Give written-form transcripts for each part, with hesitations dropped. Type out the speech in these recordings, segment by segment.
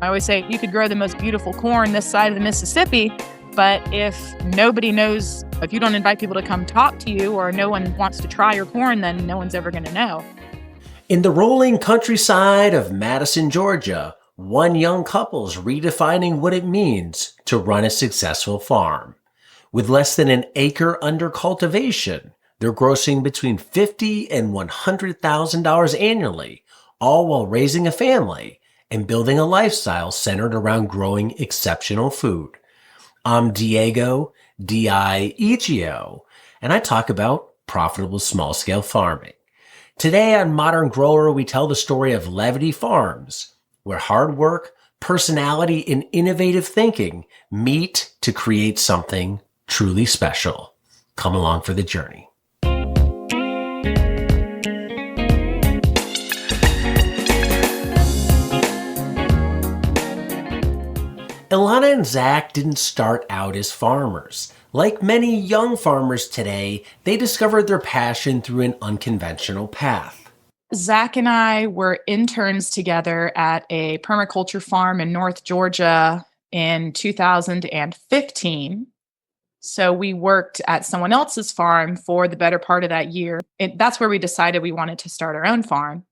I always say you could grow the most beautiful corn this side of the Mississippi, but if nobody knows, if you don't invite people to come talk to you or no one wants to try your corn, then no one's ever going to know. In the rolling countryside of Madison, Georgia, one young couple's redefining what it means to run a successful farm. With less than an acre under cultivation, they're grossing between $50,000 and $100,000 annually, all while raising a family and building a lifestyle centered around growing exceptional food. I'm Diego, D-I-E-G-O, and I talk about profitable small-scale farming. Today on Modern Grower, we tell the story of Levity Farms, where hard work, personality, and innovative thinking meet to create something truly special. Come along for the journey. Ilana and Zach didn't start out as farmers. Like many young farmers today, they discovered their passion through an unconventional path. Zach and I were interns together at a permaculture farm in North Georgia in 2015. So we worked at someone else's farm for the better part of that year. That's where we decided we wanted to start our own farm.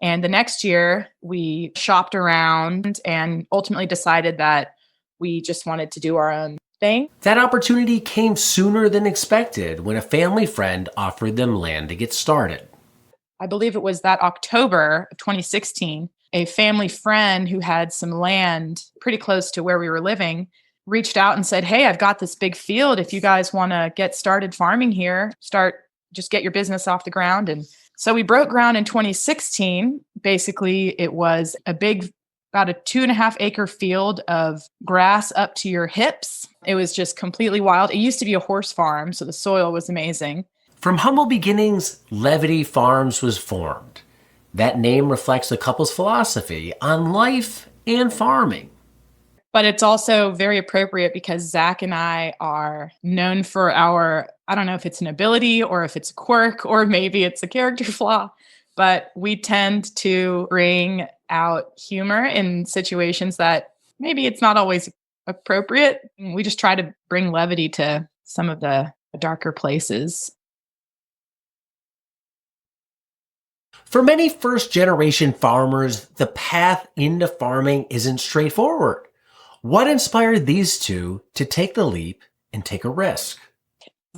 And the next year, we shopped around and ultimately decided that we just wanted to do our own thing. That opportunity came sooner than expected when a family friend offered them land to get started. I believe it was that October of 2016, a family friend who had some land pretty close to where we were living reached out and said, "Hey, I've got this big field. If you guys want to get started farming here, just get your business off the ground." And so we broke ground in 2016. Basically, it was about a 2.5 acre field of grass up to your hips. It was just completely wild. It used to be a horse farm, so the soil was amazing. From humble beginnings, Levity Farms was formed. That name reflects the couple's philosophy on life and farming. But it's also very appropriate because Zach and I are known for I don't know if it's an ability or if it's a quirk or maybe it's a character flaw, but we tend to bring out humor in situations that maybe it's not always appropriate. We just try to bring levity to some of the darker places. For many first-generation farmers, the path into farming isn't straightforward. What inspired these two to take the leap and take a risk?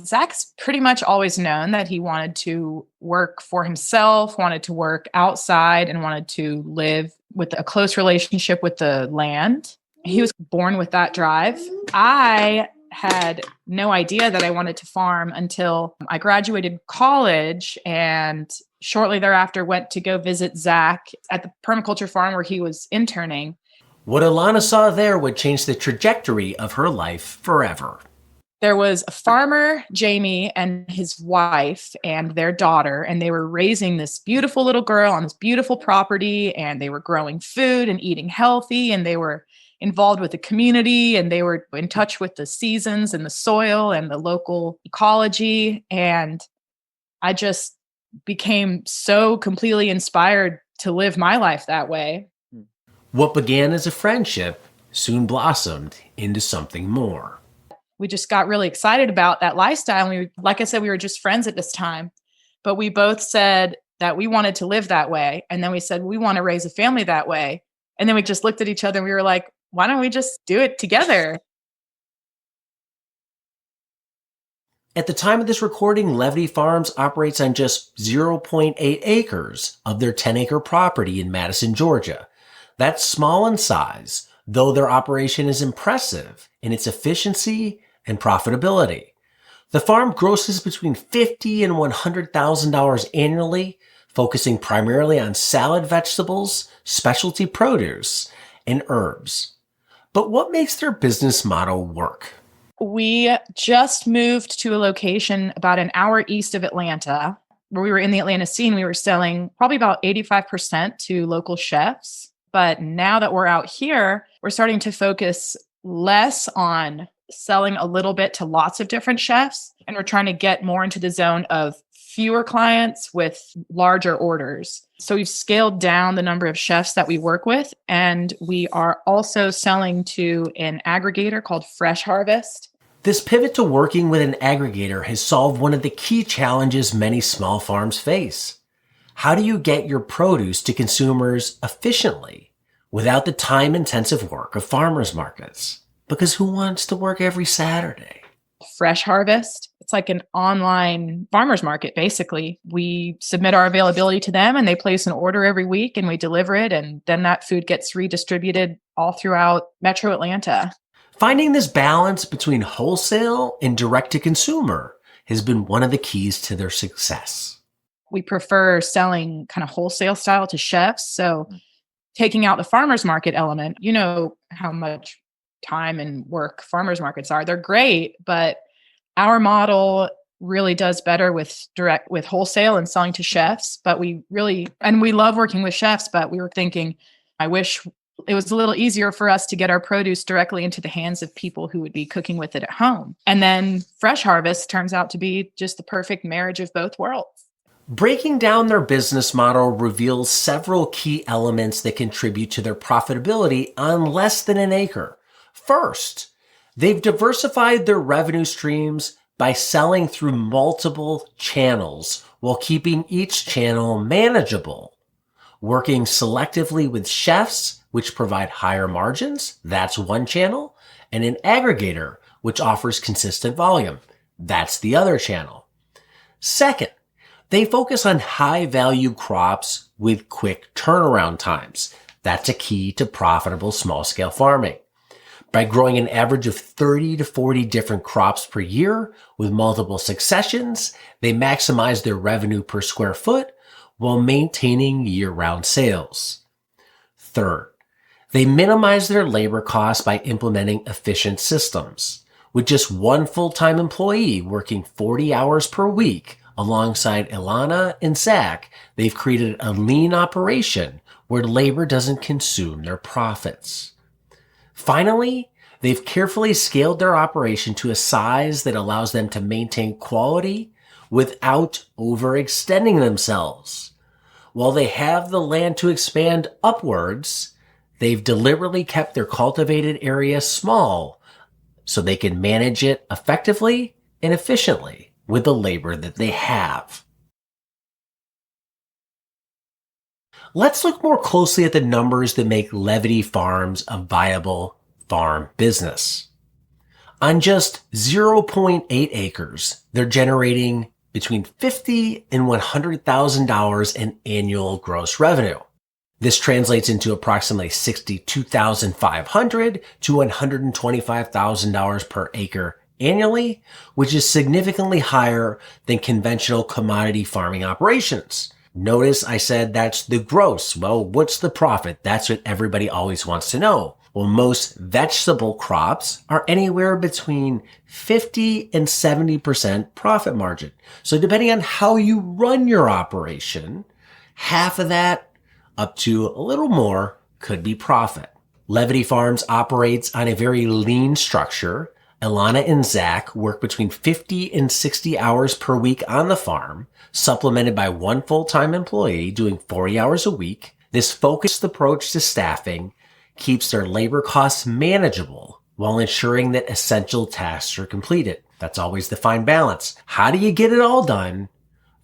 Zach's pretty much always known that he wanted to work for himself, wanted to work outside, and wanted to live with a close relationship with the land. He was born with that drive. I had no idea that I wanted to farm until I graduated college, and shortly thereafter went to go visit Zach at the permaculture farm where he was interning. What Ilana saw there would change the trajectory of her life forever. There was a farmer, Jamie, and his wife and their daughter, and they were raising this beautiful little girl on this beautiful property, and they were growing food and eating healthy, and they were involved with the community, and they were in touch with the seasons and the soil and the local ecology. And I just became so completely inspired to live my life that way. What began as a friendship soon blossomed into something more. We just got really excited about that lifestyle. And like I said, we were just friends at this time, but we both said that we wanted to live that way. And then we said, we want to raise a family that way. And then we just looked at each other and we were like, why don't we just do it together? At the time of this recording, Levity Farms operates on just 0.8 acres of their 10-acre property in Madison, Georgia. That's small in size, though their operation is impressive in its efficiency and profitability. The farm grosses between $50,000 and $100,000 annually, focusing primarily on salad vegetables, specialty produce, and herbs. But what makes their business model work? We just moved to a location about an hour east of Atlanta, where we were in the Atlanta scene. We were selling probably about 85% to local chefs. But now that we're out here, we're starting to focus less on selling a little bit to lots of different chefs. And we're trying to get more into the zone of fewer clients with larger orders. So we've scaled down the number of chefs that we work with. And we are also selling to an aggregator called Fresh Harvest. This pivot to working with an aggregator has solved one of the key challenges many small farms face. How do you get your produce to consumers efficiently without the time-intensive work of farmers markets? Because who wants to work every Saturday? Fresh Harvest. It's like an online farmers market, basically. We submit our availability to them and they place an order every week and we deliver it. And then that food gets redistributed all throughout Metro Atlanta. Finding this balance between wholesale and direct-to-consumer has been one of the keys to their success. We prefer selling kind of wholesale style to chefs. So taking out the farmers market element, you know how much time and work farmers markets are. They're great, but our model really does better with wholesale and selling to chefs. But we love working with chefs, but we were thinking, I wish it was a little easier for us to get our produce directly into the hands of people who would be cooking with it at home. And then Fresh Harvest turns out to be just the perfect marriage of both worlds. Breaking down their business model reveals several key elements that contribute to their profitability on less than an acre. First, they've diversified their revenue streams by selling through multiple channels while keeping each channel manageable. Working selectively with chefs, which provide higher margins, that's one channel, and an aggregator, which offers consistent volume, that's the other channel. Second, they focus on high-value crops with quick turnaround times. That's a key to profitable small-scale farming. By growing an average of 30 to 40 different crops per year with multiple successions, they maximize their revenue per square foot while maintaining year-round sales. Third, they minimize their labor costs by implementing efficient systems. With just one full-time employee working 40 hours per week, alongside Ilana and Zach, they've created a lean operation where labor doesn't consume their profits. Finally, they've carefully scaled their operation to a size that allows them to maintain quality without overextending themselves. While they have the land to expand upwards, they've deliberately kept their cultivated area small so they can manage it effectively and efficiently with the labor that they have. Let's look more closely at the numbers that make Levity Farms a viable farm business. On just 0.8 acres, they're generating between $50,000 and $100,000 in annual gross revenue. This translates into approximately $62,500 to $125,000 per acre annually, which is significantly higher than conventional commodity farming operations. Notice I said that's the gross. Well, what's the profit? That's what everybody always wants to know. Well, most vegetable crops are anywhere between 50 and 70% profit margin. So depending on how you run your operation, half of that up to a little more could be profit. Levity Farms operates on a very lean structure. Ilana and Zach work between 50 and 60 hours per week on the farm, supplemented by one full-time employee doing 40 hours a week. This focused approach to staffing keeps their labor costs manageable while ensuring that essential tasks are completed. That's always the fine balance. How do you get it all done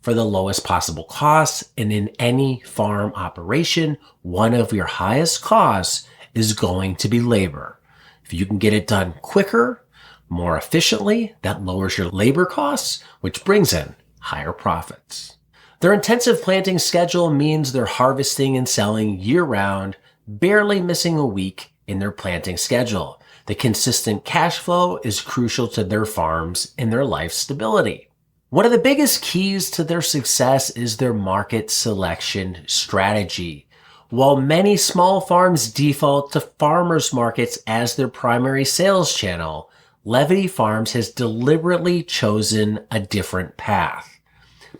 for the lowest possible costs? And in any farm operation, one of your highest costs is going to be labor. If you can get it done quicker, more efficiently, that lowers your labor costs, which brings in higher profits. Their intensive planting schedule means they're harvesting and selling year-round, barely missing a week in their planting schedule. The consistent cash flow is crucial to their farms and their life stability. One of the biggest keys to their success is their market selection strategy. While many small farms default to farmers markets as their primary sales channel, Levity Farms has deliberately chosen a different path.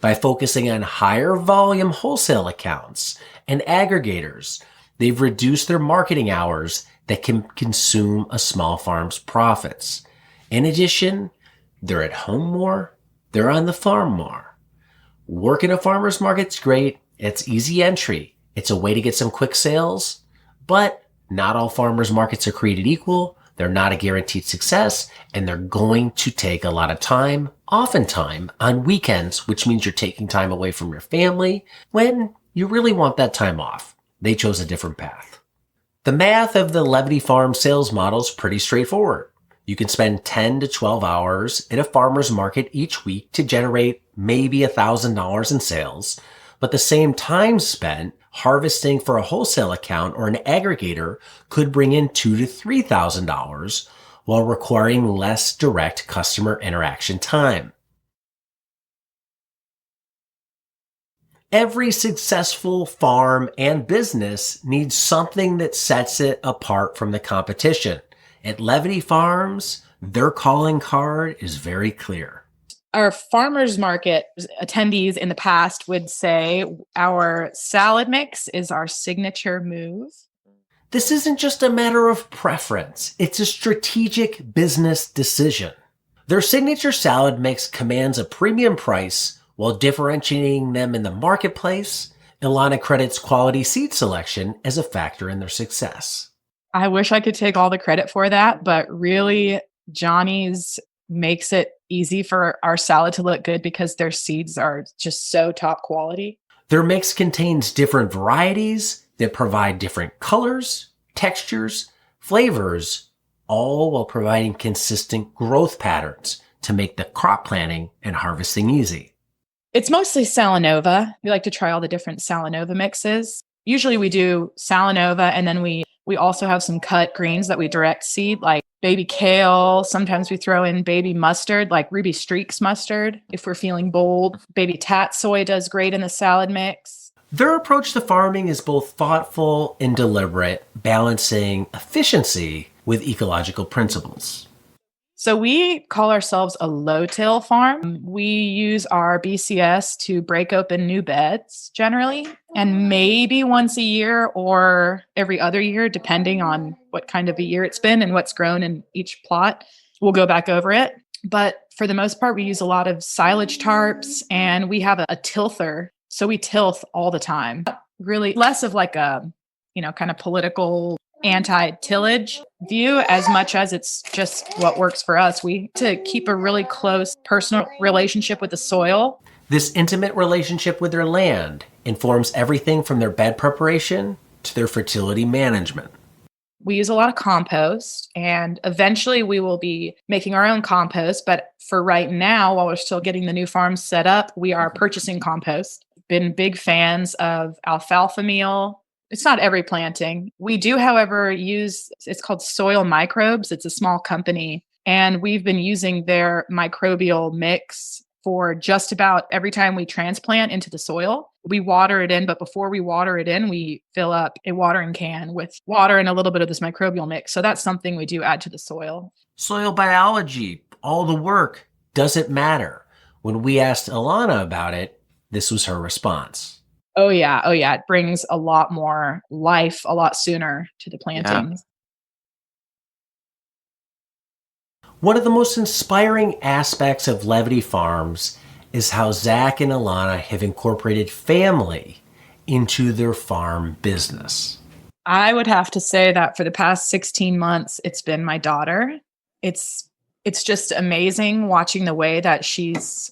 By focusing on higher volume wholesale accounts and aggregators, they've reduced their marketing hours that can consume a small farm's profits. In addition, they're at home more, they're on the farm more. Working a farmer's market's great. It's easy entry. It's a way to get some quick sales, but not all farmers markets are created equal. They're not a guaranteed success, and they're going to take a lot of time, often time on weekends, which means you're taking time away from your family when you really want that time off. They chose a different path. The math of the Levity Farm sales model is pretty straightforward. You can spend 10 to 12 hours at a farmer's market each week to generate maybe $1,000 in sales, but the same time spent harvesting for a wholesale account or an aggregator could bring in $2,000 to $3,000 while requiring less direct customer interaction time. Every successful farm and business needs something that sets it apart from the competition. At Levity Farms, their calling card is very clear. Our farmers market attendees in the past would say our salad mix is our signature move. This isn't just a matter of preference. It's a strategic business decision. Their signature salad mix commands a premium price while differentiating them in the marketplace. Ilana credits quality seed selection as a factor in their success. I wish I could take all the credit for that, but really, Johnny's makes it easy for our salad to look good because their seeds are just so top quality. Their mix contains different varieties that provide different colors, textures, flavors, all while providing consistent growth patterns to make the crop planting and harvesting easy. It's mostly Salanova. We like to try all the different Salanova mixes. Usually we do Salanova, and then we also have some cut greens that we direct seed, like baby kale. Sometimes we throw in baby mustard, like Ruby Streaks mustard, if we're feeling bold. Baby tatsoi does great in the salad mix. Their approach to farming is both thoughtful and deliberate, balancing efficiency with ecological principles. So we call ourselves a low-till farm. We use our BCS to break open new beds generally, and maybe once a year or every other year, depending on what kind of a year it's been and what's grown in each plot, we'll go back over it. But for the most part, we use a lot of silage tarps, and we have a tilther. So we tilth all the time. Really less of like a, kind of political anti-tillage view as much as it's just what works for us. We to keep a really close personal relationship with the soil. This intimate relationship with their land informs everything from their bed preparation to their fertility management. We use a lot of compost, and eventually we will be making our own compost. But for right now, while we're still getting the new farm set up, we are purchasing compost. Been big fans of alfalfa meal. It's not every planting. We do, however, it's called Soil Microbes. It's a small company, and we've been using their microbial mix for just about every time we transplant into the soil. We water it in, but before we water it in, we fill up a watering can with water and a little bit of this microbial mix. So that's something we do add to the soil. Soil biology, all the work, doesn't matter. When we asked Ilana about it, this was her response. Oh yeah. It brings a lot more life a lot sooner to the plantings. Yeah. One of the most inspiring aspects of Levity Farms is how Zach and Ilana have incorporated family into their farm business. I would have to say that for the past 16 months, it's been my daughter. It's just amazing watching the way that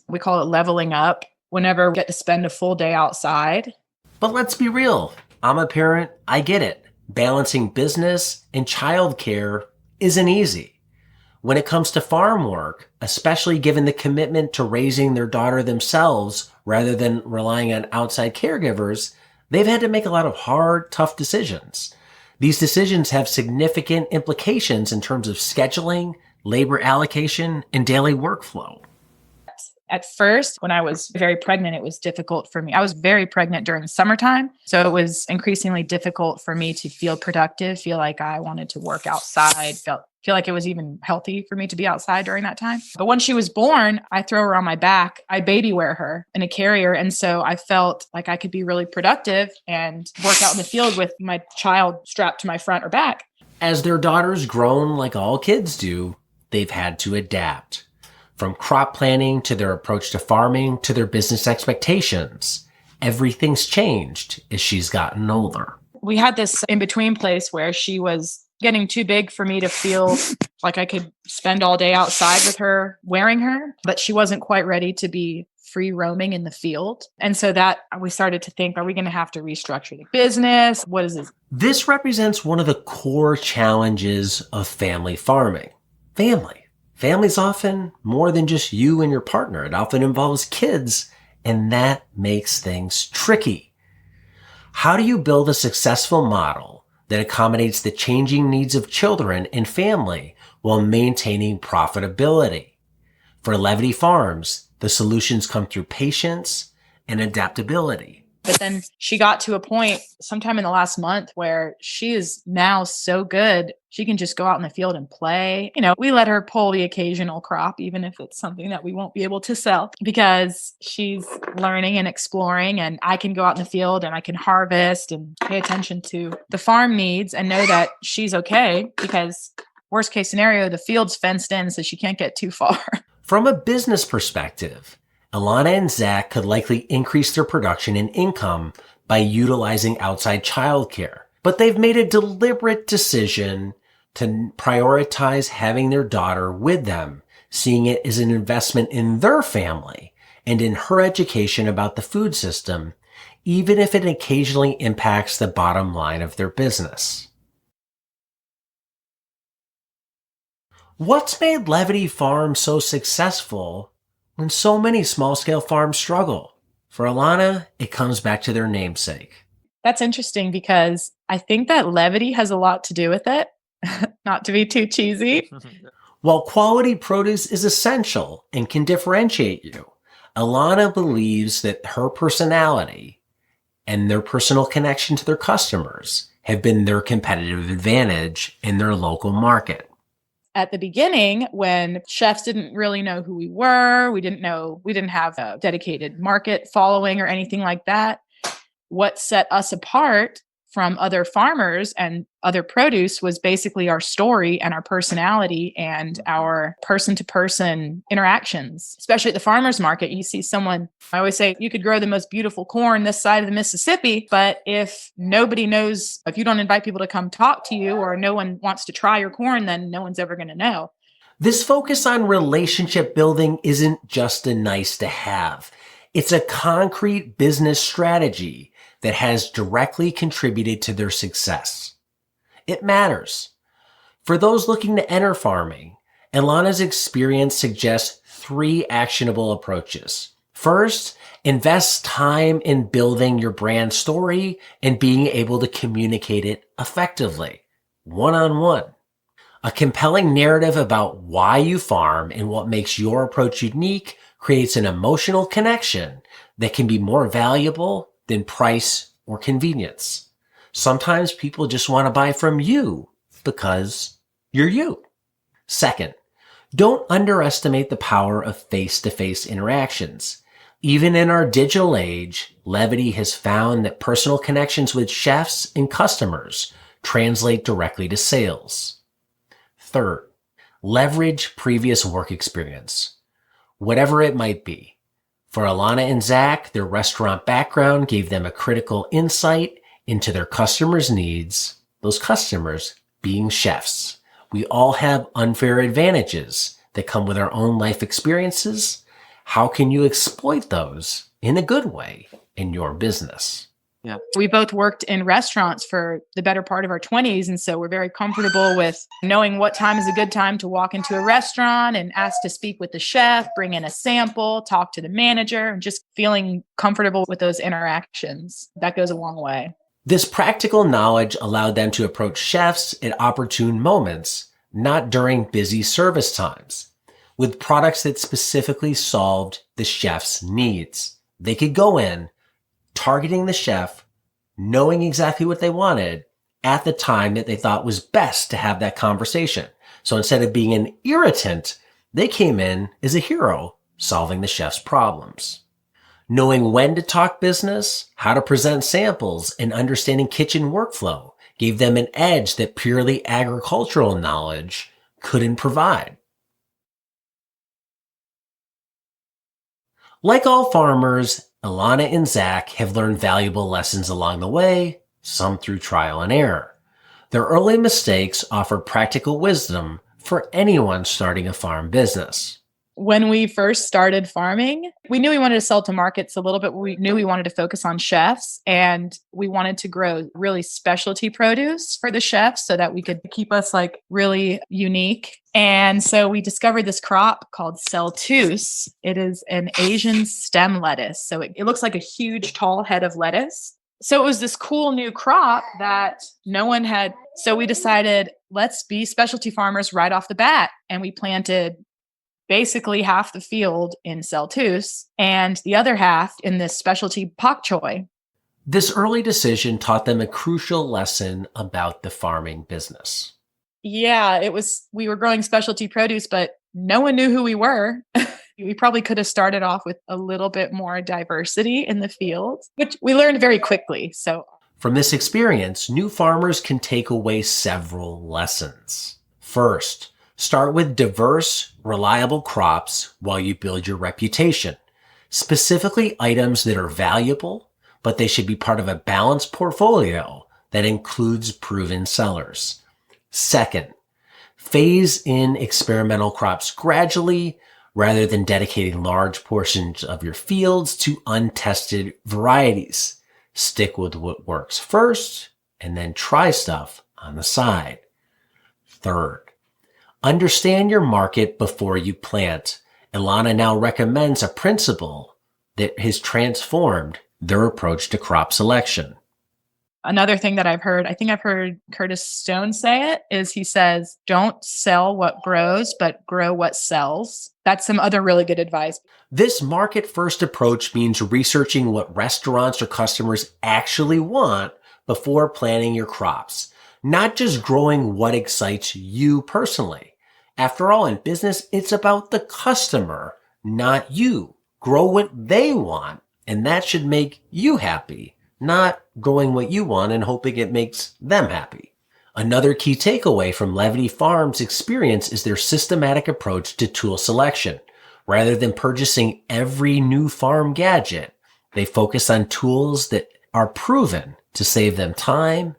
we call it leveling up, whenever we get to spend a full day outside. But let's be real. I'm a parent. I get it. Balancing business and childcare isn't easy. When it comes to farm work, especially given the commitment to raising their daughter themselves rather than relying on outside caregivers, they've had to make a lot of hard, tough decisions. These decisions have significant implications in terms of scheduling, labor allocation, and daily workflow. At first, when I was very pregnant, it was difficult for me. I was very pregnant during summertime, so it was increasingly difficult for me to feel productive, feel like I wanted to work outside, feel like it was even healthy for me to be outside during that time. But when she was born, I throw her on my back. I baby wear her in a carrier, and so I felt like I could be really productive and work out in the field with my child strapped to my front or back. As their daughter's grown like all kids do, they've had to adapt. From crop planning to their approach to farming to their business expectations, everything's changed as she's gotten older. We had this in-between place where she was getting too big for me to feel like I could spend all day outside with her, wearing her, but she wasn't quite ready to be free roaming in the field. And so that we started to think, are we going to have to restructure the business? What is this? This represents one of the core challenges of family farming. Family. Family's often more than just you and your partner. It often involves kids, and that makes things tricky. How do you build a successful model that accommodates the changing needs of children and family while maintaining profitability? For Levity Farms, the solutions come through patience and adaptability. But then she got to a point sometime in the last month where she is now so good. She can just go out in the field and play. We let her pull the occasional crop, even if it's something that we won't be able to sell, because she's learning and exploring, and I can go out in the field and I can harvest and pay attention to the farm needs and know that she's okay, because worst case scenario, the field's fenced in, so she can't get too far. From a business perspective, Alana and Zach could likely increase their production and income by utilizing outside childcare, but they've made a deliberate decision to prioritize having their daughter with them, seeing it as an investment in their family and in her education about the food system, even if it occasionally impacts the bottom line of their business. What's made Levity Farms so successful when so many small-scale farms struggle? For Alana, it comes back to their namesake. That's interesting because I think that levity has a lot to do with it, not to be too cheesy. While quality produce is essential and can differentiate you, Alana believes that her personality and their personal connection to their customers have been their competitive advantage in their local market. At the beginning, when chefs didn't really know who we were, we didn't have a dedicated market following or anything like that. What set us apart from other farmers and other produce was basically our story and our personality and our person-to-person interactions. Especially at the farmer's market, you see someone, I always say, you could grow the most beautiful corn this side of the Mississippi, but if nobody knows, if you don't invite people to come talk to you or no one wants to try your corn, then no one's ever going to know. This focus on relationship building isn't just a nice to have. It's a concrete business strategy that has directly contributed to their success. It matters. For those looking to enter farming, Alana's experience suggests 3 actionable approaches. First, invest time in building your brand story and being able to communicate it effectively, one-on-one. A compelling narrative about why you farm and what makes your approach unique creates an emotional connection that can be more valuable than price or convenience. Sometimes people just want to buy from you because you're you. Second, don't underestimate the power of face-to-face interactions. Even in our digital age, Levity has found that personal connections with chefs and customers translate directly to sales. Third, leverage previous work experience, whatever it might be. For Alana and Zach, their restaurant background gave them a critical insight into their customers' needs, those customers being chefs. We all have unfair advantages that come with our own life experiences. How can you exploit those in a good way in your business? Yeah. We both worked in restaurants for the better part of our 20s. And so we're very comfortable with knowing what time is a good time to walk into a restaurant and ask to speak with the chef, bring in a sample, talk to the manager, and just feeling comfortable with those interactions. That goes a long way. This practical knowledge allowed them to approach chefs at opportune moments, not during busy service times, with products that specifically solved the chef's needs. They could go in, targeting the chef, knowing exactly what they wanted at the time that they thought was best to have that conversation. So instead of being an irritant, they came in as a hero, solving the chef's problems. Knowing when to talk business, how to present samples, and understanding kitchen workflow gave them an edge that purely agricultural knowledge couldn't provide. Like all farmers, Ilana and Zach have learned valuable lessons along the way, some through trial and error. Their early mistakes offer practical wisdom for anyone starting a farm business. When we first started farming, we knew we wanted to sell to markets a little bit. We knew we wanted to focus on chefs, and we wanted to grow really specialty produce for the chefs so that we could keep us like really unique. And so we discovered this crop called celtuce. It is an Asian stem lettuce. So it looks like a huge tall head of lettuce. So it was this cool new crop that no one had. So we decided, let's be specialty farmers right off the bat. And we planted basically half the field in celtuce and the other half in this specialty pak choi. This early decision taught them a crucial lesson about the farming business. Yeah, we were growing specialty produce, but no one knew who we were. We probably could have started off with a little bit more diversity in the field, which we learned very quickly. So from this experience, new farmers can take away several lessons. First, start with diverse, reliable crops while you build your reputation. Specifically items that are valuable, but they should be part of a balanced portfolio that includes proven sellers. Second, phase in experimental crops gradually rather than dedicating large portions of your fields to untested varieties. Stick with what works first and then try stuff on the side. Third, understand your market before you plant. Ilana now recommends a principle that has transformed their approach to crop selection. Another thing that I've heard, I think I've heard Curtis Stone say it, is he says, don't sell what grows, but grow what sells. That's some other really good advice. This market-first approach means researching what restaurants or customers actually want before planting your crops, not just growing what excites you personally. After all, in business, it's about the customer, not you. Grow what they want, and that should make you happy, not growing what you want and hoping it makes them happy. Another key takeaway from Levity Farms' experience is their systematic approach to tool selection. Rather than purchasing every new farm gadget, they focus on tools that are proven to save them time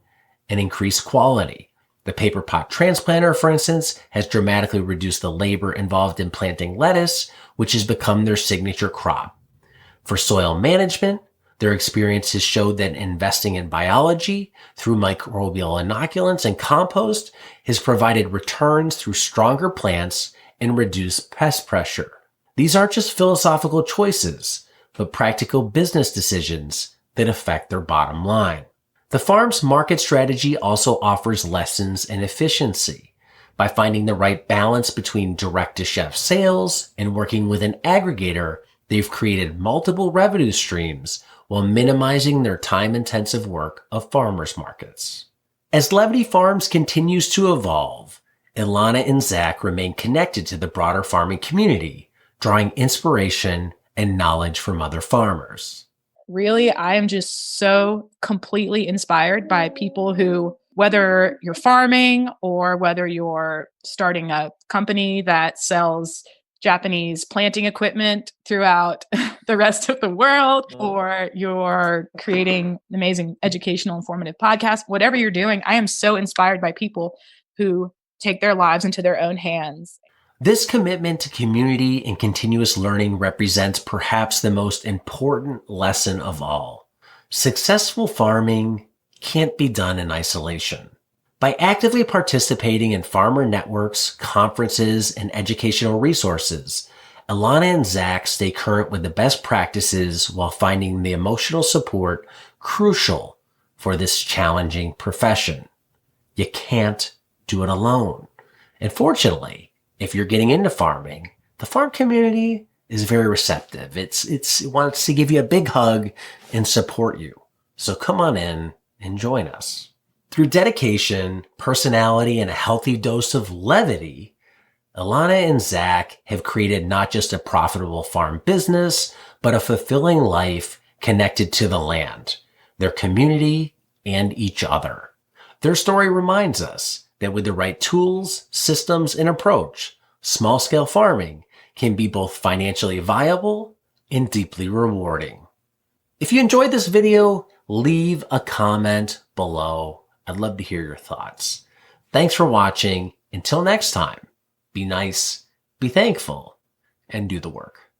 and increase quality. The paper pot transplanter, for instance, has dramatically reduced the labor involved in planting lettuce, which has become their signature crop. For soil management, their experience has showed that investing in biology through microbial inoculants and compost has provided returns through stronger plants and reduced pest pressure. These aren't just philosophical choices, but practical business decisions that affect their bottom line. The farm's market strategy also offers lessons in efficiency. By finding the right balance between direct-to-chef sales and working with an aggregator, they've created multiple revenue streams while minimizing their time-intensive work of farmers markets. As Levity Farms continues to evolve, Ilana and Zach remain connected to the broader farming community, drawing inspiration and knowledge from other farmers. Really, I am just so completely inspired by people who, whether you're farming or whether you're starting a company that sells Japanese planting equipment throughout the rest of the world, or you're creating amazing educational, informative podcasts, whatever you're doing, I am so inspired by people who take their lives into their own hands. This commitment to community and continuous learning represents perhaps the most important lesson of all. Successful farming can't be done in isolation. By actively participating in farmer networks, conferences, and educational resources, Ilana and Zach stay current with the best practices while finding the emotional support crucial for this challenging profession. You can't do it alone. And fortunately, if you're getting into farming, the farm community is very receptive. It wants to give you a big hug and support you. So come on in and join us. Through dedication, personality, and a healthy dose of levity, Ilana and Zach have created not just a profitable farm business, but a fulfilling life connected to the land, their community, and each other. Their story reminds us that with the right tools, systems, and approach, small-scale farming can be both financially viable and deeply rewarding. If you enjoyed this video, leave a comment below. I'd love to hear your thoughts. Thanks for watching. Until next time, be nice, be thankful, and do the work.